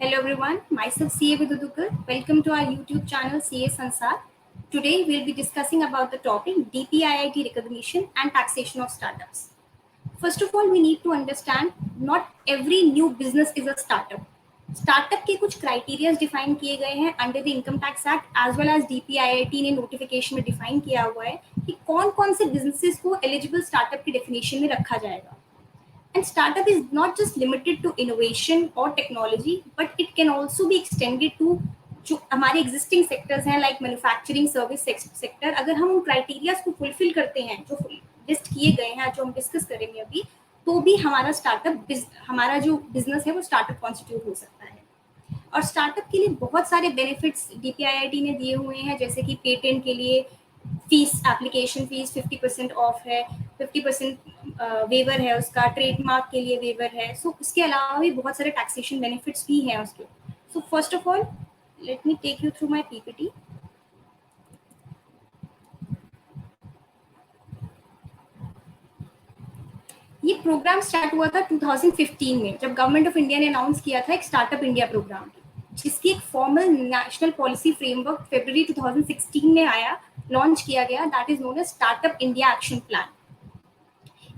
Hello everyone, myself CA Vidudukar. Welcome to our YouTube channel CA Sansar. Today we'll be discussing about the topic DPIIT recognition and taxation of startups. First of all, we need to understand not every new business is a startup. Startup के कुछ criterias define किए गए हैं under the income tax act as well as DPIIT ने notification में define किया हुआ है कि कौन कौन से बिजनेसेस को एलिजिबल स्टार्टअप की डेफिनेशन में रखा जाएगा. And startup is not just limited to innovation or technology, but it can also be extended to जो हमारे existing sectors हैं like manufacturing, service sector. अगर हम उन criteria को fulfill करते हैं जो list किए गए हैं जो हम discuss करेंगे अभी, तो भी हमारा startup हमारा जो business है वो startup constitute हो सकता है. और startup के लिए बहुत सारे benefits DPIIT ने दिए हुए हैं, जैसे कि patent के लिए फीस एप्लीकेशन फीस 50% ऑफ है, 50% वेवर है उसका, ट्रेडमार्क के लिए वेवर है. सो इसके अलावा भी बहुत सारे टैक्सेशन बेनिफिट्स भी हैं उसके. So first of all let me take you through my PPT. ये प्रोग्राम स्टार्ट हुआ था 2015 में जब गवर्नमेंट ऑफ इंडिया ने अनाउंस किया था एक स्टार्टअप इंडिया प्रोग्राम, जिसकी एक फॉर्मल नेशनल पॉलिसी फ्रेमवर्क फरवरी 2016 में आया, लॉन्च किया गया. That is known as startup India action plan.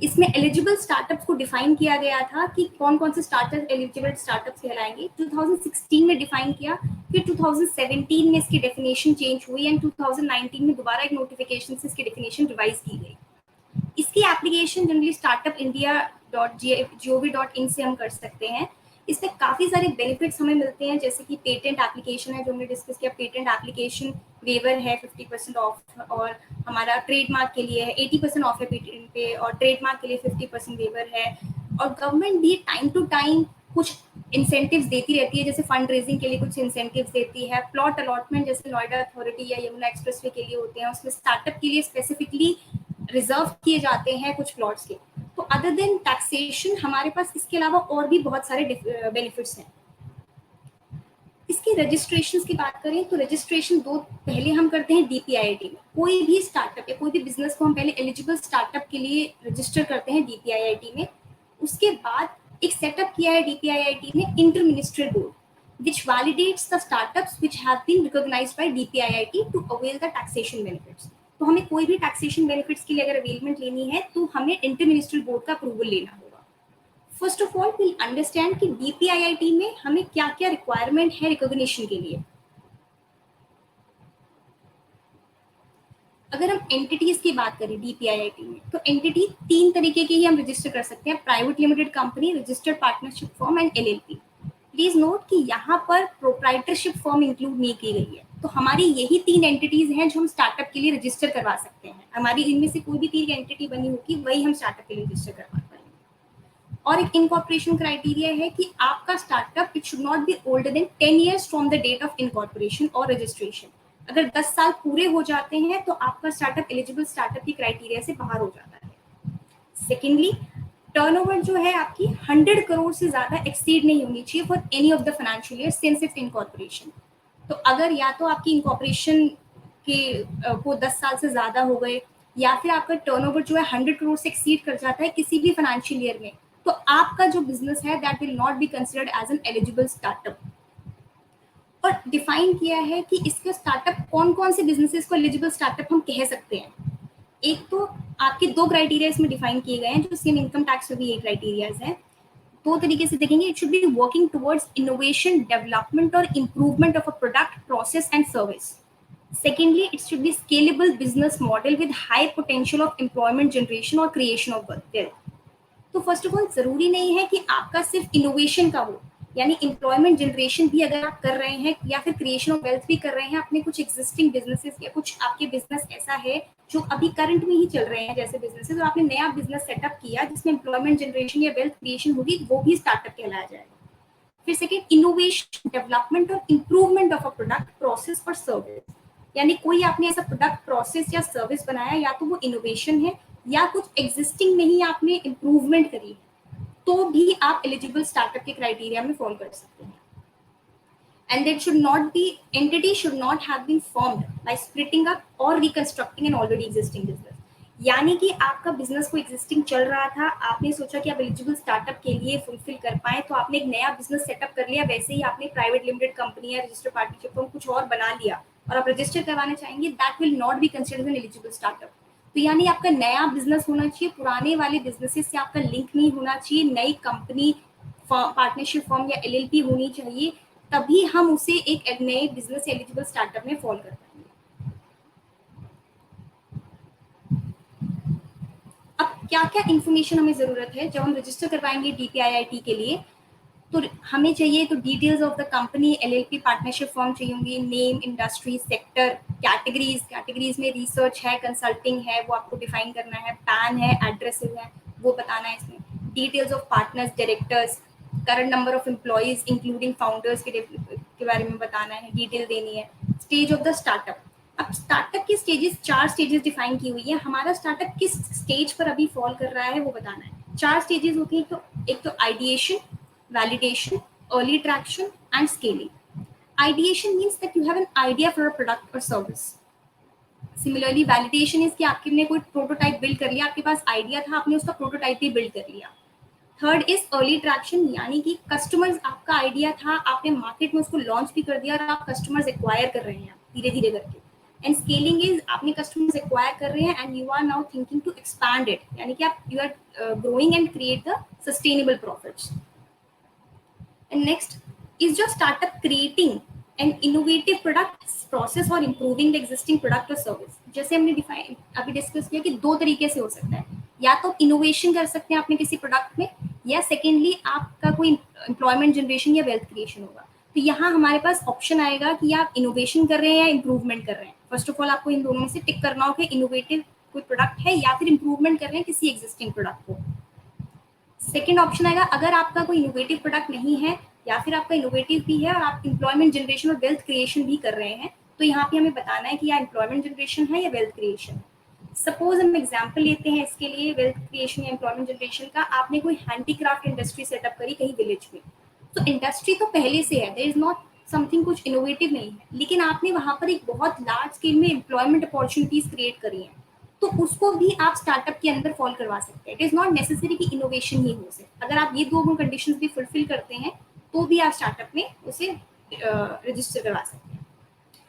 इसमें एलिजिबल स्टार्टअप्स को डिफाइन किया गया था कि कौन कौन से स्टार्टअप एलिजिबल स्टार्टअप्स कहलाएंगे. 2016 में डिफाइन किया, फिर 2017 में इसकी डेफिनेशन चेंज हुई एंड 2019 में दोबारा एक नोटिफिकेशन से इसकी डेफिनेशन रिवाइज की गई. इसकी एप्लीकेशन जनरली startupindia.gov.in से हम कर सकते हैं. इसमें काफ़ी सारे बेनिफिट्स हमें मिलते हैं, जैसे कि पेटेंट एप्लीकेशन है जो हमने डिस्कस किया. पेटेंट एप्लीकेशन वेवर है 50% ऑफ, और हमारा ट्रेडमार्क के लिए है 80% ऑफ है पेटेंट पे, और ट्रेडमार्क के लिए 50% वेवर है. और गवर्नमेंट भी टाइम टू टाइम कुछ इंसेंटिव्स देती रहती है, जैसे फंड रेजिंग के लिए कुछ इंसेंटिव्स देती है. प्लॉट अलॉटमेंट जैसे नोएडा अथॉरिटी या यमुना एक्सप्रेसवे के लिए होते हैं, उसमें स्टार्टअप के लिए स्पेसिफिकली रिजर्व किए जाते हैं कुछ प्लॉट्स के. तो अदर देन टैक्सेशन हमारे पास इसके अलावा और भी बहुत सारे बेनिफिट्स हैं. इसके रजिस्ट्रेशन की बात करें तो रजिस्ट्रेशन पहले हम करते हैं डीपीआईआईटी में. कोई भी स्टार्टअप या कोई भी बिजनेस को हम पहले एलिजिबल स्टार्टअप के लिए रजिस्टर करते हैं डीपीआईआईटी में. उसके बाद एक सेटअप किया है डीपीआईआईटी ने inter ministerial board which validates the startups which have been recognised by DPIIT to avail the taxation benefits. तो हमें कोई भी टैक्सेशन बेनिफिट्स के लिए अगर अवेलमेंट लेनी है तो हमें इंटर मिनिस्ट्रियल बोर्ड का अप्रूवल लेना होगा. First of all will understand कि डीपीआईआईटी में हमें क्या क्या रिक्वायरमेंट है रिकॉग्निशन के लिए. अगर हम एंटिटीज की बात करें डीपीआईआईटी में, तो एंटिटी 3 तरीके की ही हम रजिस्टर कर सकते हैं: private limited company, registered partnership firm and LLP. Please note कि यहाँ पर प्रोप्राइटरशिप फर्म इंक्लूड नहीं की गई है. तो हमारी यही 3 एंटिटीज हैं जो हम स्टार्टअप के लिए रजिस्टर करवा सकते हैं. हमारी इनमें से कोई भी 3 एंटिटी बनी होगी वही हम स्टार्टअप के लिए रजिस्टर करवा पाएंगे. और एक इनकॉर्पोरेशन क्राइटेरिया है कि आपका startup it should not be older than 10 years from the date of incorporation और रजिस्ट्रेशन. अगर 10 साल पूरे हो जाते हैं तो आपका स्टार्टअप एलिजिबल स्टार्टअप की क्राइटेरिया से बाहर हो जाता है. सेकेंडली, टर्नओवर जो है आपकी 100 करोड़ से ज्यादा एक्सीड नहीं होनी चाहिए for any of the financial year since it's incorporation. तो अगर या तो आपकी इनकॉर्पोरेशन के को 10 साल से ज्यादा हो गए, या फिर आपका टर्नओवर जो है 100 करोड़ से एक्सीड कर जाता है किसी भी फाइनेंशियल ईयर में, तो आपका जो बिजनेस है that will not be considered as an eligible startup. और डिफाइन किया है कि इसके स्टार्टअप कौन कौन से बिजनेसेस को एलिजिबल स्टार्टअप हम कह सकते हैं. एक तो आपके 2 क्राइटेरिया इसमें डिफाइन किए गए हैं जो सेम इनकम टैक्स में भी ये क्राइटेरियाज हैं. 2 तरीके से देखेंगे. It should be working towards innovation, development और improvement of a product, process and service. Secondly, it should be scalable business model with high potential of employment generation और creation of wealth. तो first of all जरूरी नहीं है कि आपका सिर्फ innovation का हो, यानी एम्प्लॉयमेंट जनरेशन भी अगर आप कर रहे हैं या फिर क्रिएशन ऑफ वेल्थ भी कर रहे हैं अपने कुछ एग्जिस्टिंग बिजनेसेस, या कुछ आपके बिजनेस ऐसा है जो अभी करंट में ही चल रहे हैं जैसे बिजनेसेस, और आपने नया बिजनेस सेटअप किया जिसमें एम्प्लॉयमेंट जनरेशन या वेल्थ क्रिएशन होगी, वो भी स्टार्टअप कहलाया जाएगा. फिर सेकेंड, इनोवेशन, डेवलपमेंट और improvement of a product, process और सर्विस. यानी कोई आपने ऐसा प्रोडक्ट, प्रोसेस या सर्विस बनाया, या तो वो इनोवेशन है या कुछ एग्जिस्टिंग में ही आपने इम्प्रूवमेंट करी है, तो भी आप एलिजिबल स्टार्टअप के क्राइटेरिया में फॉल कर सकते हैं. And that should not be, entity should not have been formed by splitting up or reconstructing an already existing business. यानी कि आपका बिजनेस को एग्जिस्टिंग चल रहा था, आपने सोचा कि आप एलिजिबल स्टार्टअप के लिए फुलफिल कर पाए, तो आपने एक नया बिजनेस सेटअप कर लिया। वैसे ही आपने प्राइवेट लिमिटेड कंपनी या रजिस्टर्ड पार्टनरशिप फॉर्म कुछ और बना लिया और आप रजिस्टर करवाना चाहेंगे, that will not be considered an eligible startup. तो यानी आपका नया बिजनेस होना चाहिए, पुराने वाले बिजनेसेस से आपका लिंक नहीं होना चाहिए, नई कंपनी पार्टनरशिप फॉर्म या एलएलपी होनी चाहिए, तभी हम उसे एक नए बिजनेस एलिजिबल स्टार्टअप में फॉल कर पाएंगे। अब क्या क्या इन्फॉर्मेशन हमें जरूरत है जब हम रजिस्टर करवाएंगे डीपीआईआईटी के लिए? तो हमें चाहिए तो details of the company, LLP partnership form चाहिए होंगी, नेम, इंडस्ट्री, सेक्टर, कैटेगरीज में रिसर्च है, कंसल्टिंग है, वो आपको डिफाइन करना है, पैन है, एड्रेसेस है, वो बताना है इसमें। Details of partners, directors, current number of employees including founders के बारे में बताना है, डिटेल देनी है। स्टेज ऑफ द स्टार्टअप, अब स्टार्टअप की स्टेजेस, 4 स्टेजेस डिफाइन की हुई है। हमारा स्टार्टअप किस स्टेज पर अभी फॉल कर रहा है वो बताना है। 4 स्टेजेस होती हैं, तो एक तो ideation, validation, early traction, and scaling. Ideation means that you have an idea for a product or service. Similarly, validation is कि आपने कोई प्रोटोटाइप बिल्ड कर लिया, आपके पास आइडिया था, आपने उसका प्रोटोटाइप भी बिल्ड कर लिया। थर्ड इज अर्ली ट्रैक्शन, यानी कि कस्टमर्स, आपका आइडिया था, आपने मार्केट में उसको लॉन्च भी कर दिया और आप कस्टमर्स एक्वायर कर रहे हैं धीरे धीरे करके। एंड स्केलिंग इज आपने कस्टमर्स एक्वायर कर रहे हैं and you are now thinking to expand it, यानी कि आप you are growing and create the sustainable profits. And next is your startup creating an innovative product process or improving the existing product or service. जैसे हमने define अभी discuss किया कि 2 तरीके से हो सकता है, या तो इनोवेशन कर सकते हैं आपने किसी प्रोडक्ट में, या सेकेंडली आपका कोई एम्प्लॉयमेंट जनरेशन या वेल्थ क्रिएशन होगा। तो यहाँ हमारे पास ऑप्शन आएगा कि आप इनोवेशन कर रहे हैं या इंप्रूवमेंट कर रहे हैं। फर्स्ट ऑफ ऑल आपको इन दोनों में से टिक करना होगा कि इनोवेटिव कोई प्रोडक्ट है या फिर इंप्रूवमेंट कर रहे हैं किसी एग्जिस्टिंग प्रोडक्ट को। सेकेंड ऑप्शन आएगा अगर आपका कोई इनोवेटिव प्रोडक्ट नहीं है या फिर आपका इनोवेटिव भी है और आप एम्प्लॉयमेंट जनरेशन और वेल्थ क्रिएशन भी कर रहे हैं, तो यहाँ पे हमें बताना है कि या एम्प्लॉयमेंट जनरेशन है या वेल्थ क्रिएशन। सपोज हम एग्जाम्पल लेते हैं इसके लिए वेल्थ क्रिएशन या एम्प्लॉयमेंट जनरेशन का। आपने कोई हैंडीक्राफ्ट इंडस्ट्री सेटअप करी कहीं विलेज में, तो इंडस्ट्री तो पहले से है, देयर इज नॉट समथिंग कुछ इनोवेटिव नहीं है, लेकिन आपने वहां पर एक बहुत लार्ज स्केल में एम्प्लॉयमेंट अपॉर्चुनिटीज क्रिएट करी हैं, तो उसको भी आप स्टार्टअप के अंदर फॉल करवा सकते हैं। इट इज नॉट नेसेसरी कि इनोवेशन ही हो से, अगर आप ये 2 कंडीशंस भी फुलफिल करते हैं तो भी आप स्टार्टअप में उसे रजिस्टर करवा सकते हैं।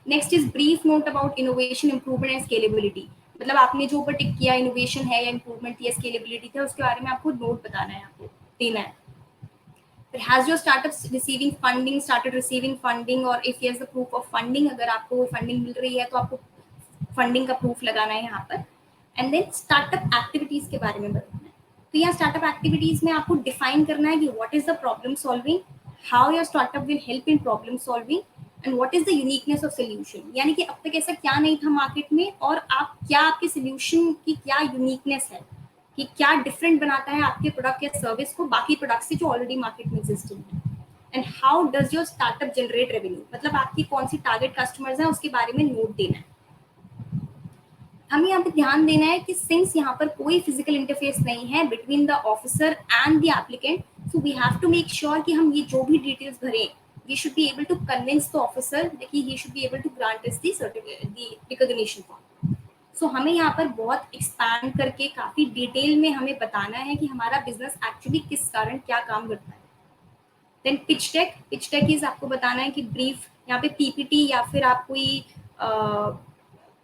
Next is brief note about innovation, improvement and scalability. मतलब आपने जो ऊपर टिक किया इनोवेशन है या इंप्रूवमेंट या स्केलेबिलिटी था, उसके बारे में आपको नोट बताना है, आपको देना है। फिर has your startup receiving funding, started receiving funding, और if yes the proof of funding, अगर आपको फंडिंग मिल रही है तो आपको फंडिंग का प्रूफ लगाना है यहाँ पर। एंड देन स्टार्टअप एक्टिविटीज के बारे में बताना है। तो यहाँ स्टार्टअप एक्टिविटीज में आपको डिफाइन करना है कि what is the problem solving, how your startup will help in problem solving, and what is the uniqueness of solution, यानी कि अब तक ऐसा क्या नहीं था मार्केट में और आप क्या, आपके सोल्यूशन की क्या यूनिकनेस है, कि क्या डिफरेंट बनाता है आपके प्रोडक्ट या सर्विस को बाकी प्रोडक्ट से जो ऑलरेडी मार्केट में एग्जिस्टिंग है। And how does your startup generate revenue, मतलब आपकी कौन सी टारगेट कस्टमर्स हैं उसके बारे में नोट देना है। हमें यहाँ पे ध्यान देना है कि सिंस यहाँ पर कोई फिजिकल इंटरफेस नहीं है between the officer and the applicant, so we have to make sure कि हम ये जो भी डिटेल्स भरें, we should be able to convince the officer that he should be able to grant us the recognition form. So हमें यहाँ पर बहुत एक्सपैंड करके काफी डिटेल में हमें बताना है कि हमारा बिजनेस एक्चुअली किस कारण क्या काम करता है। देन पिच टेक इज आपको बताना है कि ब्रीफ, यहाँ पे पीपीटी या फिर आप कोई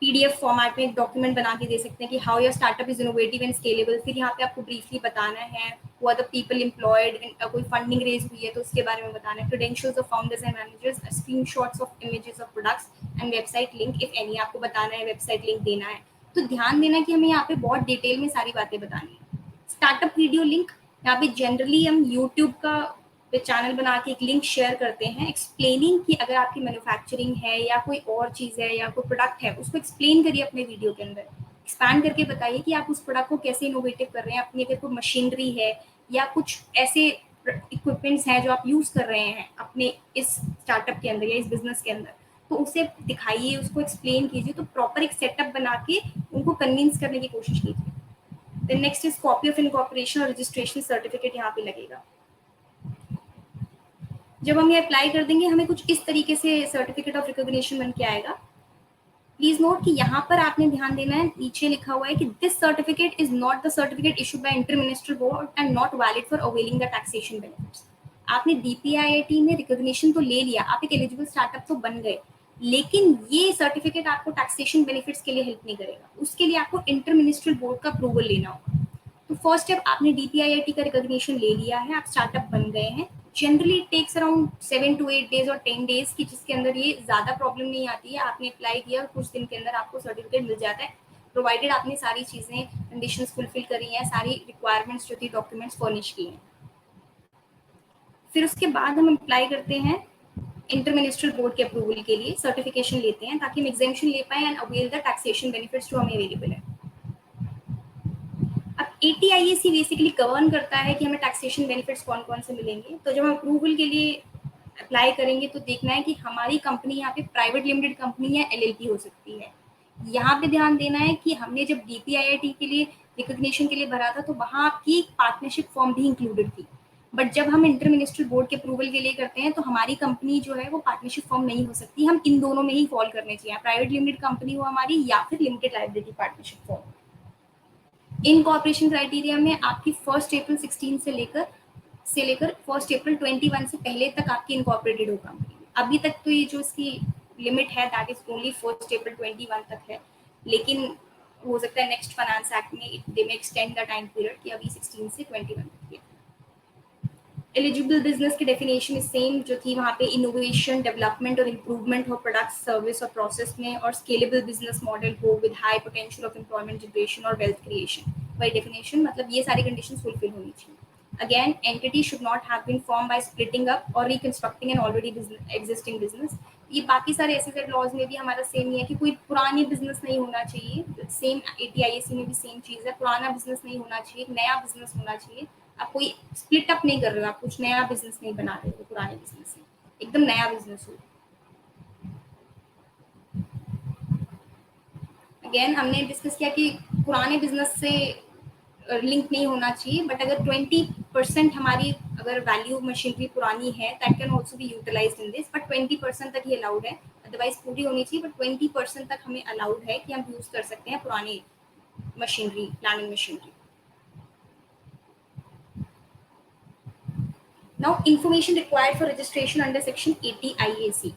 पीडीएफ फॉर्मेट में एक डॉक्यूमेंट बना के दे सकते हैं कि how your startup is innovative and scalable. फिर यहाँ पे आपको ब्रीफली बताना है who are the people employed, कोई फंडिंग रेज हुई है तो उसके बारे में बताना है, credentials of founders and managers, screenshots of images of products and website link if any, आपको बताना है, वेबसाइट लिंक देना है। तो ध्यान देना कि हमें यहाँ पे बहुत डिटेल में सारी बातें बतानी है। स्टार्टअप वीडियो लिंक, यहाँ पे जनरली हम यूट्यूब का पे चैनल बना के एक लिंक शेयर करते हैं एक्सप्लेनिंग कि अगर आपकी मैन्युफैक्चरिंग है या कोई और चीज़ है या कोई प्रोडक्ट है, उसको एक्सप्लेन करिए अपने वीडियो के अंदर, एक्सपैंड करके बताइए कि आप उस प्रोडक्ट को कैसे इनोवेटिव कर रहे हैं। अपनी अगर कोई मशीनरी है या कुछ ऐसे इक्विपमेंट्स हैं जो आप यूज़ कर रहे हैं अपने इस स्टार्टअप के अंदर या इस बिजनेस के अंदर, तो उसे दिखाइए, उसको एक्सप्लेन कीजिए, तो प्रॉपर एक सेटअप बना के उनको कन्विंस करने की कोशिश कीजिए। Then next is copy of incorporation और रजिस्ट्रेशन सर्टिफिकेट यहाँ पे लगेगा। जब हम ये अप्लाई कर देंगे हमें कुछ इस तरीके से सर्टिफिकेट ऑफ रिकॉग्निशन बन के आएगा। प्लीज नोट कि यहाँ पर आपने ध्यान देना है, नीचे लिखा हुआ है कि this certificate is not the certificate issued by inter ministerial board and not valid for availing the taxation benefits. आपने डीपीआईआईटी में रिकॉग्निशन तो ले लिया, आप एक एलिजिबल स्टार्टअप तो बन गए, लेकिन ये सर्टिफिकेट आपको टैक्सेशन बेनिफिट्स के लिए हेल्प नहीं करेगा। उसके लिए आपको इंटर मिनिस्ट्रियल बोर्ड का अप्रूवल लेना होगा। तो फर्स्ट स्टेप, आपने डीपीआईआईटी का रिकॉग्निशन ले लिया है, आप स्टार्टअप बन गए हैं। Generally it takes around 7 to 8 days और 10 days की, जिसके अंदर ये ज्यादा प्रॉब्लम नहीं आती है। आपने अप्लाई किया और कुछ दिन के अंदर आपको सर्टिफिकेट मिल जाता है, प्रोवाइडेड आपने सारी चीजें कंडीशंस फुलफिल करी हैं, सारी रिक्वायरमेंट्स जो थी डॉक्यूमेंट्स फर्निश किए हैं। फिर उसके बाद हम अप्लाई करते हैं इंटर मिनिस्ट्रियल बोर्ड के अप्रूवल के लिए, सर्टिफिकेशन लेते हैं ताकि हम एग्जेम्पशन ले पाए and avail the taxation benefits जो हमें अवेलेबल है। अब एटीआईएसी बेसिकली गवर्न करता है कि हमें टैक्सेशन बेनिफिट्स कौन कौन से मिलेंगे। तो जब हम अप्रूवल के लिए अप्लाई करेंगे तो देखना है कि हमारी कंपनी यहाँ पे प्राइवेट लिमिटेड कंपनी या एलएलपी हो सकती है। यहाँ पे ध्यान देना है कि हमने जब डीपीआईआईटी के लिए रिकॉग्निशन के लिए भरा था तो वहाँ आपकी एक पार्टनरशिप फॉर्म भी इंक्लूडेड थी, बट जब हम इंटर मिनिस्ट्रियल बोर्ड के अप्रूवल के लिए करते हैं तो हमारी कंपनी जो है वो पार्टनरशिप फॉर्म नहीं हो सकती। हम इन दोनों में ही फॉल करने चाहिए, प्राइवेट लिमिटेड कंपनी हो हमारी या फिर limited liability partnership form. Incorporation criteria में आपकी 1 अप्रैल 16 से लेकर 1 अप्रैल 21 से पहले तक आपकी इनकॉर्पोरेटेड हो कंपनी। अभी तक तो ये जो इसकी लिमिट है दैट इज ओनली 1 अप्रैल 21 तक है, लेकिन हो सकता है नेक्स्ट फाइनेंस एक्ट में दे में एक्सटेंड द टाइम पीरियड कि अभी 16 से 21 तक है। एलिजिबल बिजनेस की डेफिनेशन सेम जो थी वहाँ पे, इनोवेशन, डेवलपमेंट और इम्प्रूवमेंट हो प्रोडक्ट, सर्विस और प्रोसेस में, और स्केलेबल बिजनेस मॉडल हो with high potential of employment generation और वेल्थ क्रिएशन। बाय डेफिनेशन मतलब ये सारी कंडीशंस फुलफिल होनी चाहिए। Again, entity should not have been formed by splitting up or reconstructing an already existing business. ये बाकी सारे एसएसएड लॉज में भी हमारा सेम ही है कि कोई पुरानी बिजनेस नहीं होना चाहिए। सेम एटीआईएसी में भी सेम चीज है, पुराना बिजनेस नहीं होना चाहिए, नया बिजनेस होना चाहिए। आप कोई स्प्लिट अप नहीं कर रहे हो, आप कुछ नया बिजनेस नहीं बना रहे हो पुराने बिजनेस से, एकदम नया बिजनेस हो। अगेन हमने डिस्कस किया कि पुराने बिजनेस से लिंक नहीं होना चाहिए, बट अगर 20% हमारी अगर वैल्यू मशीनरी पुरानी है that can also be utilised in this, but 20% तक ही अलाउड है, अदरवाइज पूरी होनी चाहिए, बट 20% तक हमें अलाउड है कि हम यूज कर सकते हैं पुरानी machinery, planning machinery. Now information required for registration under section 80 IAC।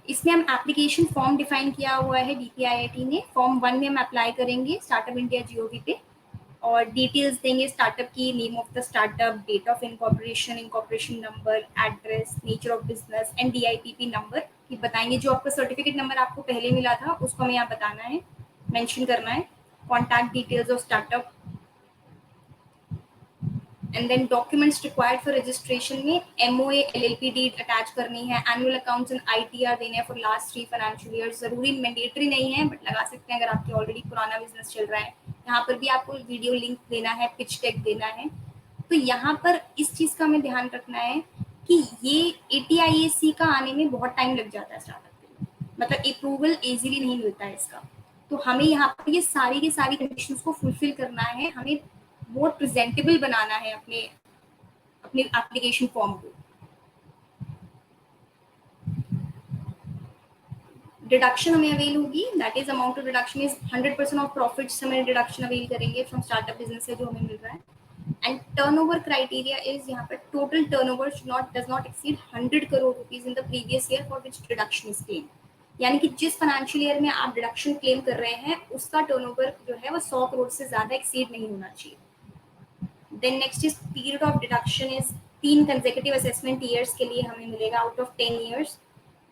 इसमें हम एप्लीकेशन फॉर्म डिफाइन किया हुआ है डीपीआईआईटी ने। फॉर्म 1 में हम अप्लाई करेंगे स्टार्टअप इंडिया जीओवी पे और डिटेल्स देंगे स्टार्टअप की, name of the startup, date of incorporation, incorporation number, address, nature of business and DIPP number की बताएंगे। जो आपका सर्टिफिकेट नंबर आपको पहले मिला था उसको हमें यहाँ बताना है, मेंशन करना है। Contact details of startup and then documents required for registration में एमओए, एलएलपी डीड अटैच करनी है, एनुअल अकाउंट्स एंड आईटीआर देने हैं फॉर लास्ट 3 फाइनेंशियल ईयर। जरूरी मैंडेटरी नहीं है बट लगा सकते हैं अगर आपके ऑलरेडी पुराना बिजनेस चल रहा है। यहाँ पर भी आपको वीडियो लिंक देना है, पिच डेक देना है। तो यहाँ पर इस चीज का हमें ध्यान रखना है कि ये एटीआईएसी का आने में बहुत टाइम लग जाता है स्टार्टअप के लिए, मतलब अप्रूवल इजीली नहीं मिलता है इसका। तो हमें यहाँ पर ये सारी की सारी कंडीशंस को फुलफिल करना है, हमें मोर प्रेजेंटेबल बनाना है अपने अपने एप्लीकेशन फॉर्म को। डिडक्शन हमें अवेल होगी, that is amount of deduction is 100% of profits हमें डिडक्शन अवेल करेंगे फ्रॉम स्टार्टअप बिजनेस से जो हमें मिल रहा है। एंड टर्नओवर क्राइटेरिया इज, यहाँ पर total turnover does not exceed 100 crore rupees in the previous year for which deduction is claim. यानी कि जिस फाइनेंशियल ईयर में आप डिडक्शन क्लेम कर रहे हैं उसका टर्नओवर जो है वो 100 करोड़ से ज्यादा एक्सीड नहीं होना चाहिए। Then next is period of deduction is 3 consecutive assessment years के लिए हमें मिलेगा out of 10 years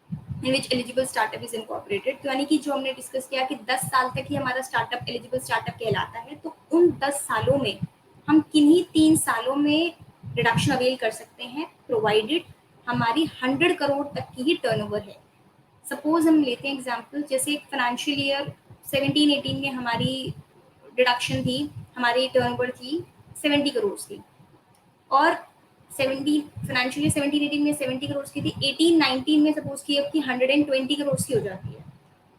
in which eligible startup is incorporated। तो यानी कि जो हमने डिस्कस किया कि 10 साल तक ही हमारा स्टार्टअप एलिजिबल स्टार्टअप कहलाता है, तो उन 10 सालों में हम किन्हीं 3 सालों में डिडक्शन अवेल कर सकते हैं प्रोवाइडेड हमारी 100 करोड़ तक की ही टर्नओवर है। सपोज हम लेते हैं एग्जाम्पल, जैसे फाइनेंशियल ईयर 17-18 में हमारी डिडक्शन थी, हमारी टर्नओवर थी 70 करोड़ की, और 70 फाइनेंशियल ईयर 17-18 में 70 करोड़ की थी, 18-19 में सपोज की आपकी 120 करोड़ की हो जाती है।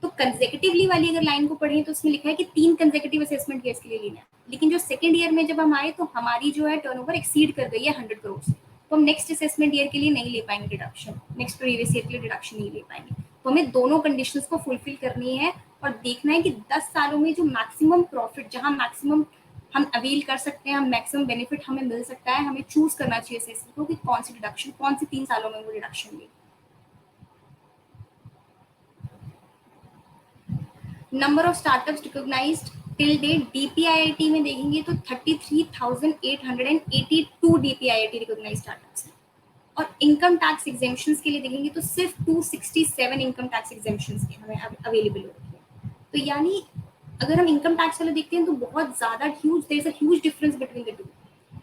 तो कंसेक्यूटिवली वाली अगर लाइन को पढ़ें तो उसमें लिखा है कि 3 कंसेक्यूटिव असेसमेंट ईयर्स के लिए लेना है, लेकिन जो सेकंड ईयर में जब हम आए तो हमारी जो है टर्नओवर एक्सीड कर गई है 100 करोड़ से, तो हम नेक्स्ट असेसमेंट ईयर के लिए नहीं ले पाएंगे डिडक्शन, नेक्स्ट प्रीवियस ईयर के लिए डिडक्शन नहीं ले पाएंगे। तो हमें दोनों कंडीशंस को फुलफिल करनी है और देखना है कि 10 सालों में जो मैक्सिमम प्रॉफिट, जहां मैक्सिमम हम अवेल कर सकते हैं, हम मैक्सिमम बेनिफिट हमें मिल सकता है, हमें चूज करना चाहिए एसएससी को कि कौन सी डिडक्शन, कौन सी 3 सालों में वो डिडक्शन ले। Number of startups recognised till date DPIIT में देखेंगे तो 33,882 डीपीआईआईटी रिकॉग्नाइज्ड स्टार्टअप्स हैं। और इनकम टैक्स एग्जेम्पशंस के लिए देखेंगे तो सिर्फ 267 इनकम टैक्स एग्जेम्पशंस के हमें अवेलेबल हो रही है। तो यानी अगर हम इनकम टैक्स वाले देखते हैं तो बहुत ज्यादा there is a huge difference between the two.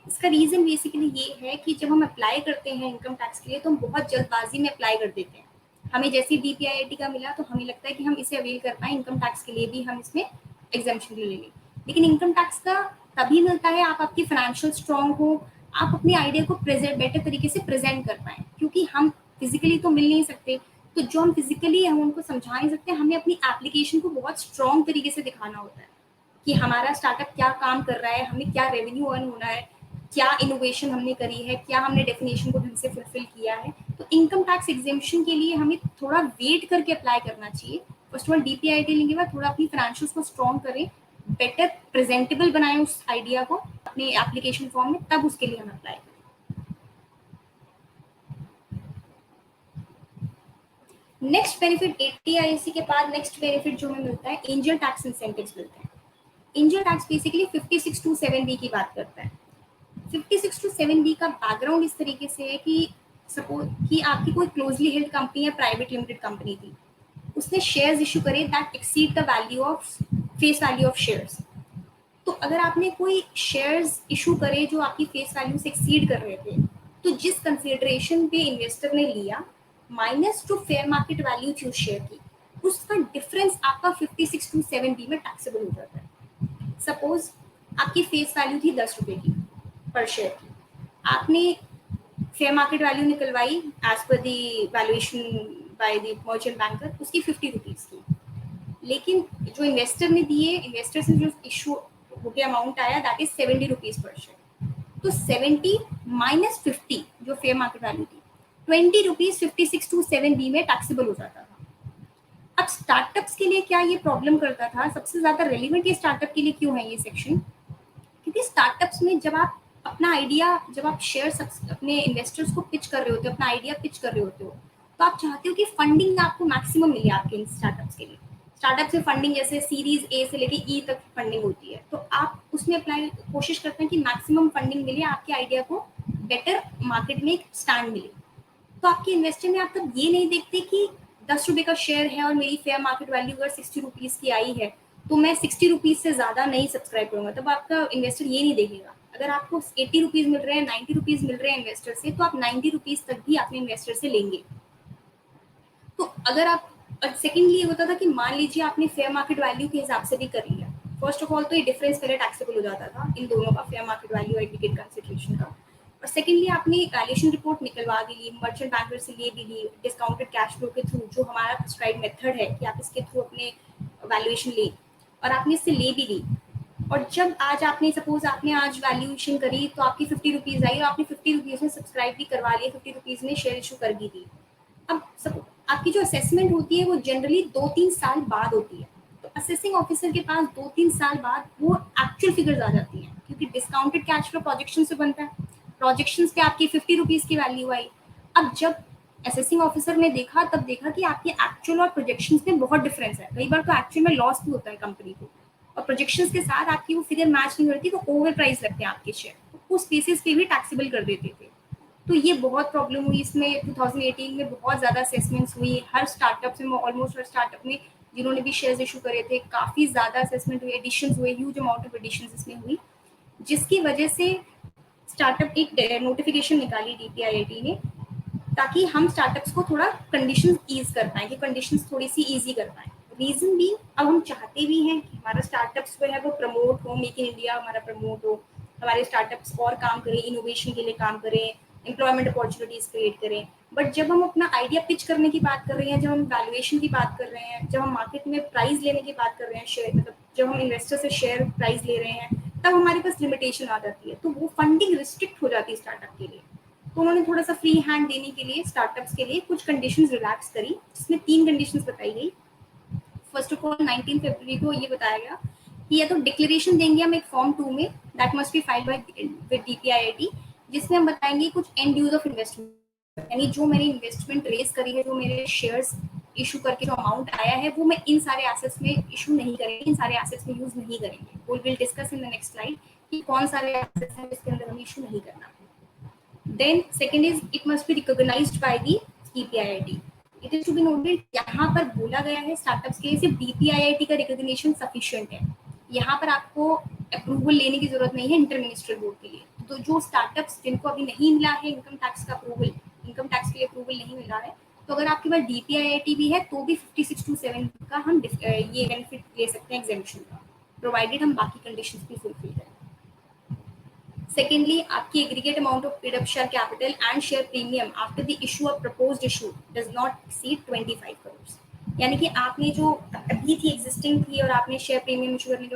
इसका रीजन बेसिकली ये है कि जब हम अप्लाई करते हैं इनकम टैक्स के लिए तो हम बहुत जल्दबाजी में अप्लाई कर देते हैं। हमें जैसे डीपीआईआईटी का मिला तो हमें लगता है कि हम इसे अवेल कर पाए, इनकम टैक्स के लिए भी हम इसमें एग्जाम्पशन ले लेंगे। लेकिन इनकम टैक्स का तभी मिलता है आप आपकी फाइनेंशियल स्ट्रांग हो, आप अपने आइडिया को बेटर तरीके से प्रेजेंट कर पाए, क्योंकि हम फिजिकली तो मिल नहीं सकते। तो जो हम फिजिकली हम उनको समझा नहीं सकते, हमें अपनी एप्लीकेशन को बहुत स्ट्रांग तरीके से दिखाना होता है कि हमारा स्टार्टअप क्या काम कर रहा है, हमें क्या रेवेन्यू अर्न होना है, क्या इनोवेशन हमने करी है, क्या हमने डेफिनेशन को ढंग से फुलफिल किया है। तो इनकम टैक्स एग्जेम्पशन के लिए हमें थोड़ा वेट करके अप्लाई करना चाहिए। फर्स्ट ऑफ ऑल डीपीआईटी लेंगे बाद थोड़ा अपनी फाइनेंशियल्स को स्ट्रॉन्ग करें, बेटर प्रेजेंटेबल बनाएं उस आइडिया को अपने एप्लीकेशन फॉर्म में, तब उसके लिए हम अप्लाई करें। नेक्स्ट बेनिफिट एटीआईसी के बाद नेक्स्ट बेनिफिट जो हमें मिलता है, एंजल टैक्स इंसेंटिव्स मिलते हैं। एंजल टैक्स बेसिकली 5627B की बात करता है। 5627B का बैकग्राउंड इस तरीके से है कि सपोज कि आपकी कोई क्लोजली हेल्ड कंपनी या प्राइवेट लिमिटेड कंपनी थी, उसने शेयर्स इशू करे that exceed the value of face value of shares. तो अगर आपने कोई शेयर्स इशू करे जो आपकी फेस वैल्यू से एक्सीड कर रहे थे, तो जिस कंसिडरेशन पे इन्वेस्टर ने लिया minus two fair market value थी उस शेयर की, उसका डिफरेंस आपका 5627B में टैक्सेबल हो जाता है। सपोज आपकी फेस वैल्यू थी 10 रुपए की पर शेयर की, आपने फेयर मार्केट वैल्यू निकलवाई as per the valuation by the merchant banker, उसकी 50 रुपीज की। लेकिन जो इन्वेस्टर ने दिए, इन्वेस्टर से जो इशू होके अमाउंट आया that is 70 rupees per share. तो 70 माइनस 50 जो फेयर मार्केट वैल्यू थी, 20 रुपीज 5627B में टैक्सेबल हो जाता था। अब स्टार्टअप्स के लिए क्या ये प्रॉब्लम करता था, सबसे ज्यादा रेलिवेंट ये स्टार्टअप के लिए क्यों है ये सेक्शन, क्योंकि स्टार्टअप्स में जब आप अपना आइडिया, जब आप शेयर अपने इन्वेस्टर्स को पिच कर रहे होते हो, अपना आइडिया पिच कर रहे होते हो, तो आप चाहते हो कि फंडिंग आपको मैक्सिमम मिले आपके इन स्टार्टअप्स के लिए। स्टार्टअप से फंडिंग जैसे सीरीज ए से लेके ई तक फंडिंग होती है, तो आप उसमें अप्लाई कोशिश करते हैं कि मैक्सिमम फंडिंग मिले, आपके आइडिया को बेटर मार्केट में एक स्टैंड मिले। तो आपके इन्वेस्टर में आप तब ये नहीं देखते कि 10 रुपए का शेयर है और मेरी फेयर मार्केट वैल्यू अगर 60 रुपीज की आई है तो मैं 60 रुपीज से ज्यादा नहीं सब्सक्राइब करूंगा। तब आपका इन्वेस्टर ये नहीं देखेगा। अगर आपको 80 रुपीज मिल रहे हैं, 90 रुपीज मिल रहे हैं इन्वेस्टर से, तो आप 90 रुपीज तक भी अपने इन्वेस्टर से लेंगे। तो अगर आप, सेकेंडली ये होता था कि मान लीजिए आपने फेयर मार्केट वैल्यू के हिसाब से भी कर लिया, फर्स्ट ऑफ ऑल तो ये डिफरेंस पहले टैक्सेबल हो जाता था इन दोनों का, फेयर मार्केट वैल्यू और एग्रीगेट कंसिडरेशन का। और सेकेंडली आपने वैल्यूएशन रिपोर्ट निकलवा भी ली, मर्चेंट बैंकर से ले भी ली, डिस्काउंटेड कैश फ्लो के थ्रू, जो हमारा प्रिस्क्राइब्ड मेथड है कि आप इसके थ्रू अपने वैल्यूएशन ले, और आपने इससे ले भी ली। और जब आज आपने सपोज आपने आज वैल्यूएशन करी तो आपकी 50 रुपीज आई और आपने 50 रुपीज में सब्सक्राइब भी करवा लिया, 50 रुपीज में शेयर इशू कर भी दी। अब सब आपकी जो असेसमेंट होती है वो जनरली 2-3 साल बाद होती है। तो असेसिंग ऑफिसर के पास 2-3 साल बाद वो एक्चुअल फिगर्स आ जाती हैं, क्योंकि डिस्काउंटेड कैश फ्लो प्रोजेक्शन से बनता है। प्रोजेक्शंस पे आपकी 50 रुपीज की वैल्यू आई। अब जब असेसिंग ऑफिसर ने देखा, तब देखा कि आपके एक्चुअल और प्रोजेक्शंस में बहुत डिफरेंस है। कई बार तो एक्चुअल में लॉस भी होता है कंपनी को, और प्रोजेक्शंस के साथ आपकी वो फिगर मैच नहीं होती, तो ओवर प्राइस लगते हैं आपके शेयर, तो उस बेसिस पे भी टैक्सेबल कर देते थे। तो ये बहुत प्रॉब्लम हुई इसमें। 2018 में बहुत ज़्यादा असेसमेंट्स हुई हर स्टार्टअप से, ऑलमोस्ट हर स्टार्टअप में जिन्होंने भी शेयर्स इशू करे थे, काफ़ी ज़्यादा असेसमेंट हुए, एडिशंस हुए, ह्यूज अमाउंट ऑफ एडिशंस इसमें हुई, जिसकी वजह से स्टार्टअप एक नोटिफिकेशन निकाली डीपीआईआईटी ने, ताकि हम स्टार्टअप्स को थोड़ा कंडीशंस ईज कर पाए, कि कंडीशंस थोड़ी सी ईजी कर पाए। रीजन भी, अब हम चाहते भी हैं कि हमारा स्टार्टअप्स जो है वो प्रमोट हो, मेक इन इंडिया हमारा प्रमोट हो, हमारे स्टार्टअप्स और काम करें, इनोवेशन के लिए काम करें, एम्प्लॉयमेंट अपॉर्चुनिटीज क्रिएट करें। बट जब हम अपना आइडिया पिच करने की बात कर रहे हैं, जब हम वैल्यूएशन की बात कर रहे हैं, जब हम मार्केट में प्राइस लेने की बात कर रहे हैं, शेयर मतलब जब हम इन्वेस्टर से शेयर प्राइस ले रहे हैं, तब हमारे पास लिमिटेशन आ जाती है, तो वो फंडिंग रिस्ट्रिक्ट हो जाती है स्टार्टअप के लिए। तो उन्होंने थोड़ा सा फ्री हैंड देने के लिए स्टार्टअप्स के लिए कुछ कंडीशंस रिलैक्स करी, जिसमें 3 कंडीशंस बताई गई। फर्स्ट ऑफ ऑल 19 फरवरी को ये बताया गया कि या तो डिक्लेरेशन देंगे हम एक फॉर्म 2 में, that must be filed by with DPIIT, जिसमें हम बताएंगे कुछ एंड यूज ऑफ इन्वेस्टमेंट, यानी जो मैंने इन्वेस्टमेंट रेज करी है, जो मेरे शेयर्स इशू करके जो अमाउंट आया है, वो मैं इन सारे एसेट्स में इशू नहीं करेंगे, इन सारे एसेट्स में यूज नहीं करेंगे। We will discuss in the next slide कि कौन सारे एसेट्स हैं जिसके अंदर हमें इशू नहीं करना। Then second is it must be recognised by the DPIIT. It is to be noted, यहाँ पर बोला गया है स्टार्टअप्स के लिए सिर्फ डीपीआईआईटी का रिकॉग्निशन सफिशिएंट है, यहाँ पर आपको अप्रूवल लेने की जरूरत नहीं है इंटर मिनिस्ट्रियल बोर्ड के लिए। तो जो स्टार्टअप्स जिनको अभी नहीं मिला है इनकम टैक्स का अप्रूवल, इनकम टैक्स के लिए अप्रूवल नहीं मिला है, तो अगर आपके पास डीपीआईआईटी भी है तो भी 5627 का हम ये बेनिफिट ले सकते हैं एग्जेम्पशन का, प्रोवाइडेड हम बाकी कंडीशंस भी फुलफिल करें। Secondly, आपकी aggregate amount of paid up share capital and share premium after the issue of proposed issue does not exceed 25 crores। यानी कि आपने जो अभी थी एग्जिस्टिंग थी और आपने शेयर प्रीमियम इशू करने के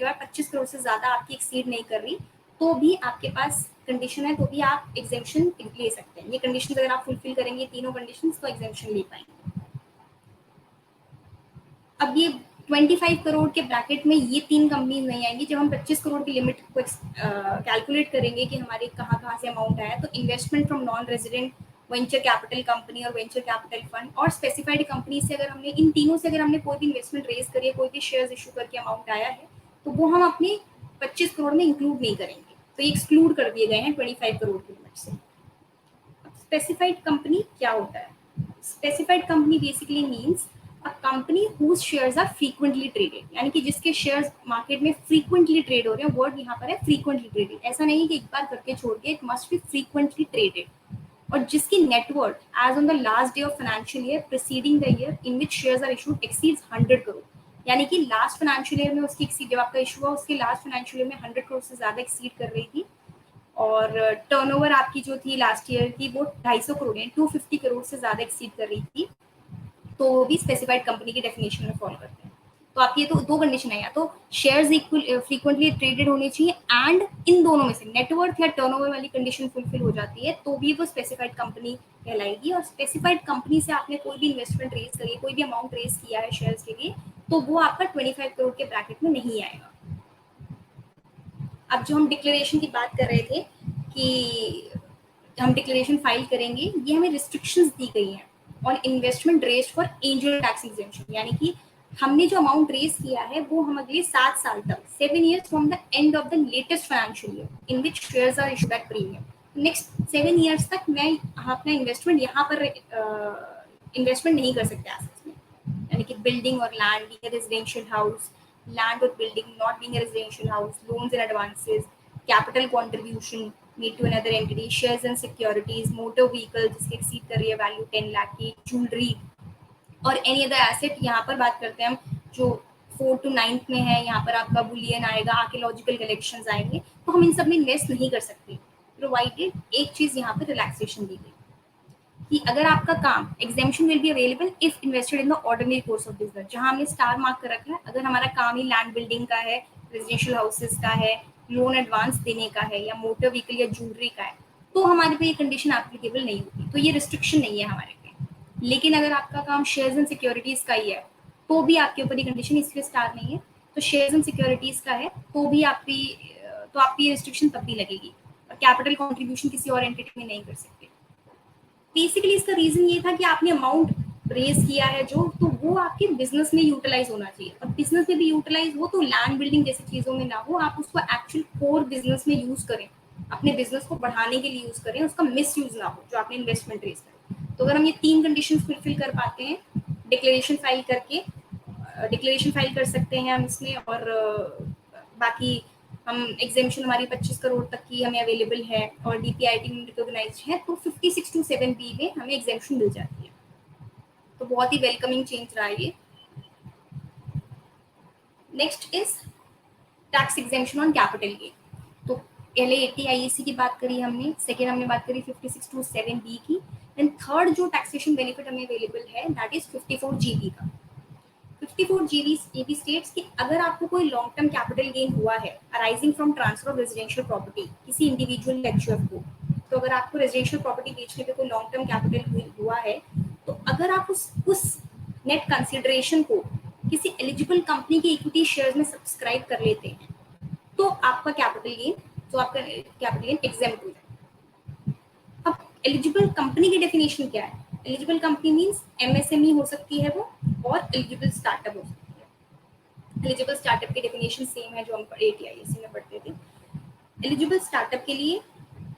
बाद 25 करोड़ से ज्यादा आपकी एक्सीड नहीं कर रही, तो भी आपके पास कंडीशन है, तो भी आप एग्जेम्पशन ले सकते हैं। ये कंडीशन अगर आप फुलफिल करेंगे तीनों कंडीशन, तो एग्जेम्पशन ले पाएंगे। अब ये 25 करोड़ के ब्रैकेट में ये तीन कंपनीज नहीं आएंगी। जब हम 25 करोड़ की लिमिट को कैलकुलेट करेंगे कि हमारे कहाँ से अमाउंट आया, तो investment from non resident venture capital company और वेंचर कैपिटल फंड और स्पेसिफाइड कंपनी से अगर हमने इन तीनों से अगर हमने कोई भी इन्वेस्टमेंट रेज करी है, कोई भी शेयर्स इशू करके अमाउंट आया है, तो वो हम अपने 25 करोड़ में इंक्लूड नहीं करेंगे, तो ये एक्सक्लूड कर दिए गए हैं 25 करोड़ की लिमिट से। स्पेसिफाइड कंपनी क्या होता है? Specified company basically means a company whose shares are frequently traded, यानी कि जिसके शेयर्स मार्केट में फ्रीक्वेंटली ट्रेड हो रहे हैं। वर्ड यहाँ पर है फ्रीक्वेंटली ट्रेडेड, ऐसा नहीं कि एक बार करके छोड़ के, it must be frequently traded. और जिसकी net worth as on the last day of financial year preceding the year in which shares are issued exceeds 100 crore, यानी कि लास्ट फाइनेंशियल ईयर में उसकी एक्सीड, जब आपका इशू हुआ उसके लास्ट फाइनेंशियल ईयर में 100 करोड़ से ज्यादा एक्सीड कर रही थी, और टर्नओवर आपकी जो थी लास्ट ईयर की वो 250 करोड़ 250 करोड़ से ज्यादा एक्सीड कर रही थी, तो वो भी स्पेसिफाइड कंपनी की डेफिनेशन में फॉलो करते हैं। तो आपकी ये तो दो कंडीशन है, या तो शेयर्स इक्वल फ्रीक्वेंटली ट्रेडेड होने चाहिए, एंड इन दोनों में से नेटवर्थ या टर्नओवर वाली कंडीशन फुलफिल हो जाती है, तो भी वो स्पेसिफाइड कंपनी कहलाएगी। और स्पेसिफाइड कंपनी से आपने कोई भी इन्वेस्टमेंट रेज करी, कोई भी अमाउंट रेज किया है शेयर्स के लिए, तो वो आपका 25 करोड़ के ब्रैकेट में नहीं आएगा। अब जो हम डिक्लेरेशन की बात कर रहे थे कि हम डिक्लेरेशन फाइल करेंगे, ये हमें रिस्ट्रिक्शंस दी गई हैं और investment raise for angel tax exemption, यानी कि हमने जो अमाउंट रेज किया है वो हम अगले 7 साल तक 7 years from the end of the latest financial year in which shares are issued at premium, next 7 years तक मैं अपना इन्वेस्टमेंट यहाँ पर इन्वेस्टमेंट नहीं कर सकते एसेट्स में, यानी कि बिल्डिंग और land being a residential house, land और building not being a residential house, loans and advances, capital contribution made to another entity, shares and securities, motor vehicle जिसकी exceed कर रही है वैल्यू 10 लाख की, ज्वेलरी और एनी अदर एसेट। यहाँ पर बात करते हैं हम जो 4 to 9 में है, यहाँ पर आपका बुलियन आएगा, आर्कियोलॉजिकल कलेक्शंस आएंगे, तो हम इन सब में इन्वेस्ट नहीं कर सकते, प्रोवाइडेड एक चीज यहाँ पर रिलैक्सेशन दी गई कि अगर आपका काम exemption will be available if invested in the ordinary course of business, जहां हमने स्टार मार्क कर रखा है, अगर हमारा काम ही लैंड बिल्डिंग का है, रेजिडेंशियल हाउसेस का है, लोन एडवांस देने का है, या मोटर व्हीकल या ज्वेलरी का है, तो हमारे पे ये कंडीशन एप्लीकेबल नहीं होती, तो ये रिस्ट्रिक्शन नहीं है हमारे पे। लेकिन अगर आपका काम शेयर्स एंड सिक्योरिटीज का ही है, तो भी आपके ऊपर ये कंडीशन, इसलिए स्टार नहीं है, तो शेयर्स एंड सिक्योरिटीज का है तो भी आपकी रिस्ट्रिक्शन तब भी लगेगी, और कैपिटल कॉन्ट्रीब्यूशन किसी और एंटिटी में नहीं कर सकते। बेसिकली इसका रीजन ये था कि आपने अमाउंट रेज किया है जो, तो वो आपके बिजनेस में यूटिलाइज होना चाहिए, और बिजनेस में भी यूटिलाइज हो तो लैंड बिल्डिंग जैसी चीजों में ना हो, आप उसको एक्चुअल कोर बिजनेस में यूज करें, अपने बिजनेस को बढ़ाने के लिए यूज करें, उसका मिस यूज ना हो जो आपने इन्वेस्टमेंट रेज करें। तो अगर हम ये 3 कंडीशन फुलफिल कर पाते हैं, डिक्लेरेशन फाइल करके, डिक्लेरेशन फाइल कर सकते हैं हम इसमें, और बाकी हम एग्जेम्पशन हमारी 25 करोड़ तक की हमें अवेलेबल है और डीपीआईटी में रिकॉग्नाइज्ड है, तो 5627B में हमें एग्जेम्पशन मिल जाती है। तो बहुत ही वेलकमिंग चेंज रहा है ये। Next is tax exemption on capital gain. तो पहले 80 IEC की बात करी हमने, सेकेंड हमने बात करी 5627B की, देन थर्ड जो टैक्सेशन बेनिफिट हमें अवेलेबल है दैट इज 54GB का। 54GB स्टेट्स कि अगर आपको कोई लॉन्ग टर्म कैपिटल गेन हुआ है arising from transfer of residential property किसी इंडिविजुअल एचयूएफ को, तो अगर आपको रेजिडेंशियल प्रॉपर्टी बेचने पे कोई लॉन्ग टर्म कैपिटल हुआ है, तो अगर आप उस नेट कंसिडरेशन को किसी एलिजिबल कंपनी के इक्विटी शेयर्स में सब्सक्राइब कर लेते हैं तो आपका कैपिटल गेन एग्जेम्प्ट हो जाए। अब एलिजिबल कंपनी की डेफिनेशन क्या है? एलिजिबल कंपनी मींस एमएसएमई हो सकती है वो, और एलिजिबल स्टार्टअप हो सकती है। एलिजिबल स्टार्टअप की डेफिनेशन सेम है जो हम ATIAC में पढ़ते थे। एलिजिबल स्टार्टअप के लिए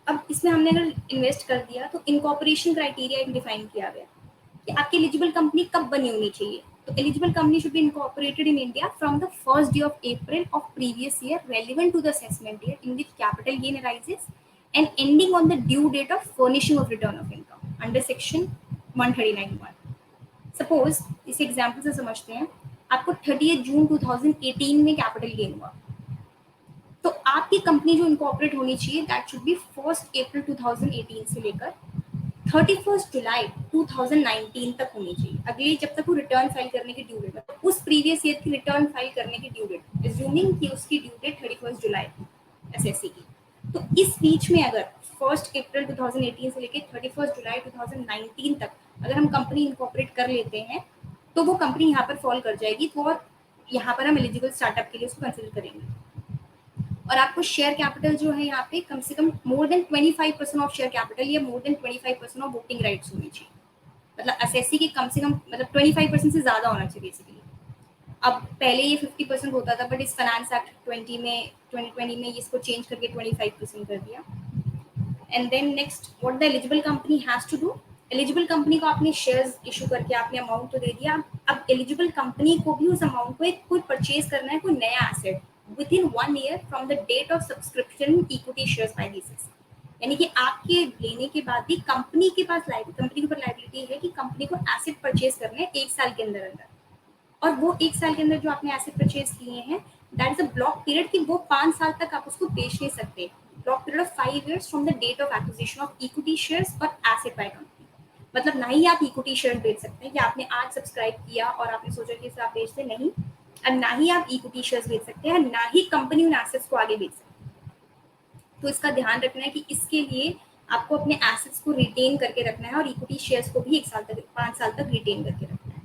अब इसमें हमने अगर इन्वेस्ट कर दिया तो इनकॉर्पोरेशन क्राइटेरिया एक डिफाइन किया गया कि आपकी एलिजिबल कंपनी कब बनी होनी चाहिए। तो eligible company should be incorporated in India from the first day of April of previous year relevant to the assessment year in which capital gain arises and ending on the due date of furnishing of return of income under section 139(1). Suppose इस example से समझते हैं, आपको 30 जून 2018 में capital gain हुआ, तो आपकी company जो इनकॉर्पोरेट होनी चाहिए दैट शुड बी 1 अप्रैल 2018 से लेकर 31 जुलाई 2019 तक होनी चाहिए, अगली जब तक वो रिटर्न फाइल करने की ड्यू डेट, उस प्रीवियस ईयर की रिटर्न फाइल करने की ड्यू डेट, एज्यूमिंग कि उसकी ड्यू डेट 31 जुलाई एसएससी की। तो इस बीच में अगर 1 अप्रैल 2018 से लेकर 31 जुलाई 2019 तक अगर हम कंपनी इनकॉर्पोरेट कर लेते हैं तो वो कंपनी यहाँ पर फॉल कर जाएगी, तो और यहाँ पर हम एलिजिबल स्टार्टअप के लिए उसको कंसिडर करेंगे। और आपको शेयर कैपिटल जो है यहाँ पे कम से कम more than 25% of share capital या more than 25% of voting rights होनी चाहिए, मतलब एसएससी के कम से कम मतलब 25% से ज्यादा होना चाहिए बेसिकली। अब पहले ये 50% होता था, बट इस फाइनेंस एक्ट 2020 में इसको चेंज करके 25% कर दिया। And then next what the eligible company has to do. Eligible company को आपने शेयर्स इशू करके आपने अमाउंट तो दे दिया, अब एलिजिबल कंपनी को भी उस अमाउंट को कोई परचेज करना है, कोई नया asset within 1 year from the date of subscription equity shares by this, यानी कि आपके लेने के बाद भी कंपनी के पास कंपनी के ऊपर लायबिलिटी है कि कंपनी को एसेट परचेज करने हैं 1 साल के अंदर अंदर, और वो 1 साल के अंदर जो आपने एसेट परचेज किए हैं that is a block period कि वो 5 साल तक आप उसको बेच नहीं सकते। Block period of 5 years from the date of acquisition of equity shares और एसेट बाय कंपनी। मतलब ना ही आप इक्विटी शेयर बेच सकते हैं कि आपने आज सब्सक्राइब किया और आपने सोचा कि इसे आप बेच दें, नहीं, और ना ही आप इक्विटी शेयर्स बेच सकते हैं, ना ही कंपनी उन एसेट्स को आगे बेच सकती है। तो इसका ध्यान रखना है कि इसके लिए आपको अपने एसेट्स को रिटेन करके रखना है और इक्विटी शेयर्स को भी 5 साल तक रिटेन करके रखना है।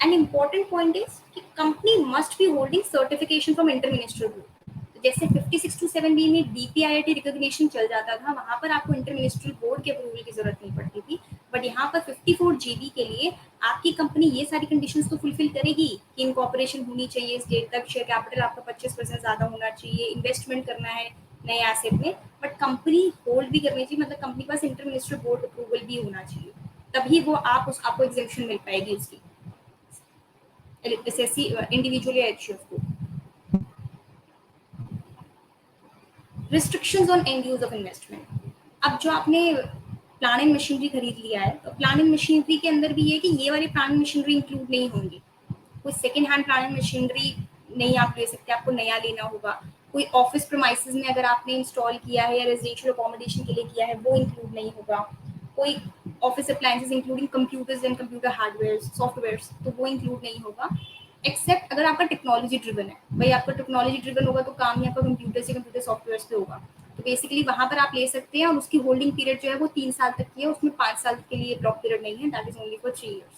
An important point is कि company must be holding certification from interministerial board. तो जैसे 5627B में DPIIT रिकॉग्निशन चल जाता था, वहां पर आपको इंटरमिनिस्ट्रियल बोर्ड के अप्रूवल की जरूरत नहीं पड़ती थी, बट यहाँ पर 54GB के लिए आपकी कंपनी ये सारी कंडीशंस तो फुलफिल करेगी कि इनकॉर्पोरेशन होनी चाहिए इस डेट तक, शेयर कैपिटल आपका 25% ज्यादा होना चाहिए, इन्वेस्टमेंट करना है नए एसेट में, बट कंपनी होल्ड भी करनी चाहिए, मतलब कंपनी के पास इंटरमिनिस्ट्रियल बोर्ड अप्रूवल भी होना चाहिए, तभी वो आपको एग्जेम्पशन मिल पाएगी उसकी एसएससी इंडिविजुअली एचयूएफ को। Restrictions on and use of investment. अब जो आपने प्लांट एंड मशीनरी खरीद लिया है, तो प्लांट एंड मशीनरी के अंदर भी ये कि ये वाली प्लांट एंड मशीनरी इंक्लूड नहीं होंगी, कोई second hand plant and machinery नहीं आप ले सकते, आपको नया लेना होगा। कोई ऑफिस प्रीमाइसेस में अगर आपने इंस्टॉल किया है या रेजिडेंशियल अकोमोडेशन के लिए किया है वो इंक्लूड नहीं होगा। कोई office appliances including computers and computer hardware softwares, तो वो इंक्लूड नहीं होगा, एक्सेप्ट अगर आपका टेक्नोलॉजी ड्रिवन है। भाई आपका टेक्नोलॉजी ड्रिवन होगा तो काम ही आपका कंप्यूटर से कंप्यूटर सॉफ्टवेयर पे होगा, तो बेसिकली वहां पर आप ले सकते हैं, और उसकी होल्डिंग पीरियड जो है वो 3 साल तक की है, उसमें 5 साल के लिए ब्लॉक पीरियड नहीं है, that is only for 3 years।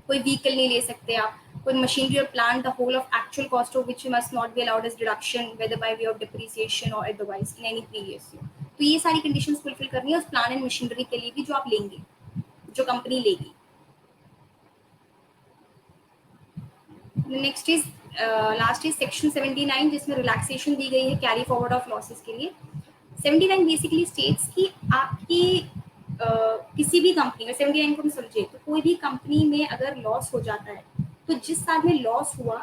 कोई व्हीकल नहीं ले सकते आप, कोई मशीनरी और plant the whole of actual cost of which must not be allowed as deduction whether by way of depreciation और otherwise in any previous year. तो ये सारी कंडीशंस फुलफिल करनी है उस प्लांट एंड मशीनरी के लिए भी जो आप लेंगे, जो कंपनी लेगी। Next is last is section 79 जिसमें रिलैक्सेशन दी गई है कैरी फॉरवर्ड ऑफ लॉसेस के लिए। 79 बेसिकली स्टेट्स कि आपकी किसी भी कंपनी में 79 को हम समझे तो कोई भी कंपनी में अगर लॉस हो जाता है तो जिस साल में लॉस हुआ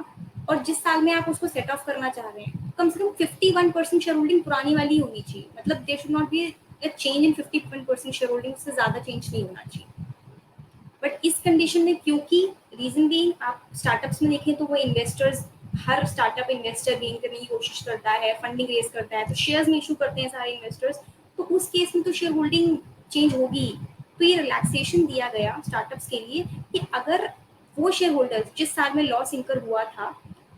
और जिस साल में आप उसको सेट ऑफ करना चाह रहे हैं कम से कम 51% शेयर होल्डिंग पुरानी वाली होनी चाहिए, मतलब there should not be a change in 51% share holding, उससे ज्यादा चेंज नहीं होना चाहिए। बट इस कंडीशन में क्योंकि रीजन भी आप स्टार्टअप्स में देखें तो वो इन्वेस्टर्स, हर स्टार्टअप इन्वेस्टर गेन करने की कोशिश करता है, फंडिंग रेज करता है, तो शेयर्स में इशू करते हैं सारे इन्वेस्टर्स, तो उस केस में तो शेयर होल्डिंग चेंज होगी। तो ये रिलैक्सेशन दिया गया स्टार्टअप्स के लिए कि अगर वो शेयर होल्डर्स जिस साल में लॉस इनकर हुआ था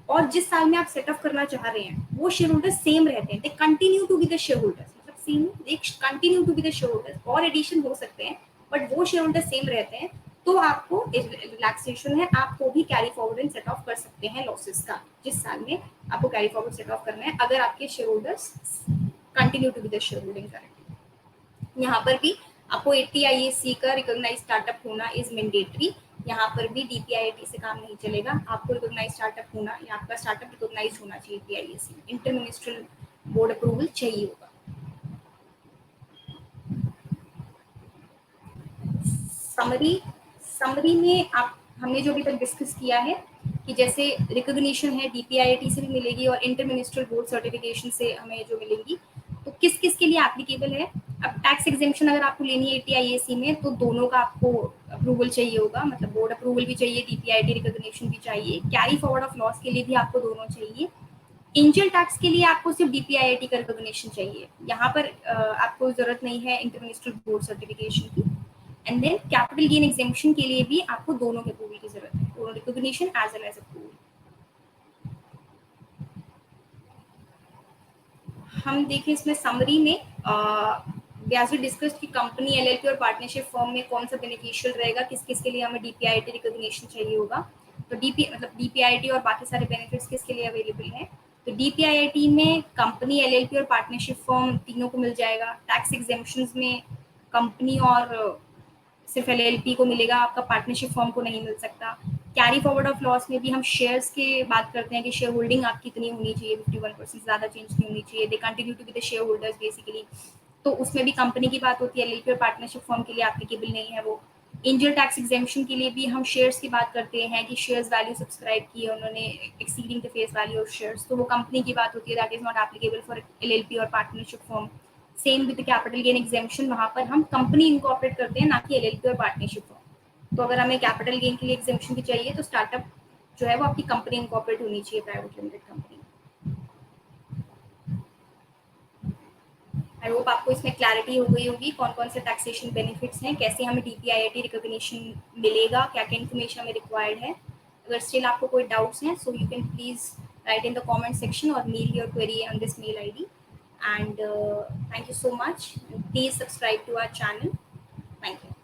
और जिस साल में आप सेट ऑफ करना चाह रहे हैं वो शेयर होल्डर्स सेम रहते हैं, they continue to be the share holders, मतलब same, they continue to be the share holders, और एडिशन हो सकते हैं बट वो शेयर होल्डर्स सेम रहते हैं, तो आपको रिलैक्सेशन है, आपको भी carry forward and set of कर सकते हैं लॉसेस का, जिस साल में आपको कैरी फॉरवर्ड सेट ऑफ करना है अगर आपके share holders continue to be the share holding current. यहाँ पर भी आपको 80 IAC का रिकॉग्नाइज स्टार्टअप होना इज मैंडेटरी। यहाँ पर भी DPIIT से काम नहीं चलेगा, आपको रिकॉग्नाइज स्टार्टअप होना या आपका स्टार्टअप रिकॉग्नाइज होना चाहिए PIAC, inter ministerial board approval चाहिए होगा। समरी में आप हमने जो अभी तक डिस्कस किया है कि जैसे रिकॉग्निशन है DPIIT से भी मिलेगी और इंटर मिनिस्ट्रियल बोर्ड सर्टिफिकेशन से हमें जो मिलेंगी, तो किस किस के लिए एप्लीकेबल है। अब टैक्स एग्जेम्पशन अगर आपको लेनी है 80 IAC में, तो दोनों का आपको अप्रूवल चाहिए होगा, मतलब बोर्ड अप्रूवल भी चाहिए, DPIIT रिकॉग्निशन भी चाहिए। कैरी फॉरवर्ड ऑफ लॉस के लिए भी आपको दोनों चाहिए। एंजल टैक्स के लिए आपको सिर्फ DPIIT का रिकॉग्निशन चाहिए, यहाँ पर आपको जरूरत नहीं है इंटर मिनिस्ट्रियल बोर्ड सर्टिफिकेशन की। And then capital gain exemption के लिए भी आपको दोनों के अप्रूवल की जरूरत है, दोनों recognition as well as approval. हम देखें इसमें समरी में डिस्कस की कंपनी LLP और पार्टनरशिप फॉर्म में कौन सा बेनिफिशियल रहेगा, किस किस के लिए हमें DPIIT रिकॉग्निशन चाहिए होगा। तो DPIIT और बाकी सारे बेनिफिट्स किसके लिए अवेलेबल हैं। तो DPIIT में कंपनी LLP और पार्टनरशिप फॉर्म तीनों को मिल जाएगा। टैक्स एग्जेम्पशंस में कंपनी और सिर्फ LLP को मिलेगा, आपका पार्टनरशिप फॉर्म को नहीं मिल सकता। कैरी फॉरवर्ड ऑफ लॉस में भी हम शेयर्स के बात करते हैं कि शेयर होल्डिंग आपकी कितनी होनी चाहिए, 51% ज़्यादा चेंज नहीं होनी चाहिए, they continue to be the share holders basically. तो उसमें भी कंपनी की बात होती है, LLP और पार्टनरशिप फॉर्म के लिए एप्लीकेबल नहीं है वो। एंजल टैक्स एग्जेम्पशन के लिए भी हम शेयर्स की बात करते हैं कि शेयर्स वैल्यू सब्सक्राइब की है उन्होंने exceeding the face value of shares, तो वो कंपनी की बात होती है, that is not applicable for LLP और partnership form. Same with capital gain exemption, वहाँ पर हम कंपनी इनकॉर्पोरेट करते हैं, ना कि LLP और पार्टनरशिप फॉर्म। तो अगर हमें कैपिटल गेन के लिए एग्जेम्पशन भी चाहिए तो स्टार्टअप जो है वो आपकी कंपनी इनकॉर्पोरेट होनी चाहिए, private limited company. I hope आपको इसमें क्लैरिटी हो गई होगी कौन कौन से टैक्सेशन बेनिफिट्स हैं, कैसे हमें DPIIT रिकॉग्निशन मिलेगा, क्या क्या इन्फॉर्मेशन हमें रिक्वायर्ड है। अगर स्टिल आपको कोई डाउट्स हैं so you can please write in the comment section और mail your query on this mail ID। and thank you so much, please subscribe to our channel. Thank you.